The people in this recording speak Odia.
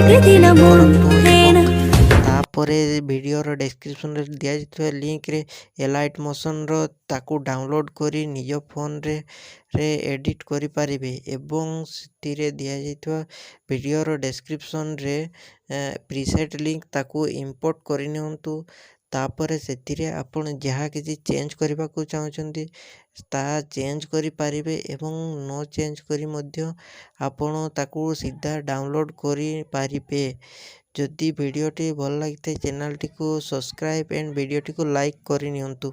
କରନ୍ତୁ ଏବଂ ତାପରେ ଭିଡ଼ିଓର ଡେସ୍କ୍ରିପସନ୍ରେ ଦିଆଯାଇଥିବା ଲିଙ୍କରେ ଏଲାଇଟ୍ ମୋସନ୍ର ତାକୁ ଡାଉନଲୋଡ଼୍ କରି ନିଜ ଫୋନରେ ଏଡ଼ିଟ୍ କରିପାରିବେ ଏବଂ ସେଥିରେ ଦିଆଯାଇଥିବା ଭିଡ଼ିଓର ଡେସ୍କ୍ରିପସନ୍ରେ ପ୍ରିସେଟ୍ ଲିଙ୍କ ତାକୁ ଇମ୍ପୋର୍ଟ କରିନିଅନ୍ତୁ। ତାପରେ ସେଥିରେ ଆପଣ ଯାହା କିଛି ଚେଞ୍ଜ କରିବାକୁ ଚାହୁଁଛନ୍ତି ତାହା ଚେଞ୍ଜ କରିପାରିବେ ଏବଂ ନ ଚେଞ୍ଜ କରି ମଧ୍ୟ ଆପଣ ତାକୁ ସିଧା ଡାଉନଲୋଡ଼୍ କରିପାରିବେ। ଯଦି ଭିଡ଼ିଓଟି ଭଲ ଲାଗିଥାଏ ଚ୍ୟାନେଲଟିକୁ ସବସ୍କ୍ରାଇବ୍ ଆଣ୍ଡ ଭିଡ଼ିଓଟିକୁ ଲାଇକ୍ କରିନିଅନ୍ତୁ।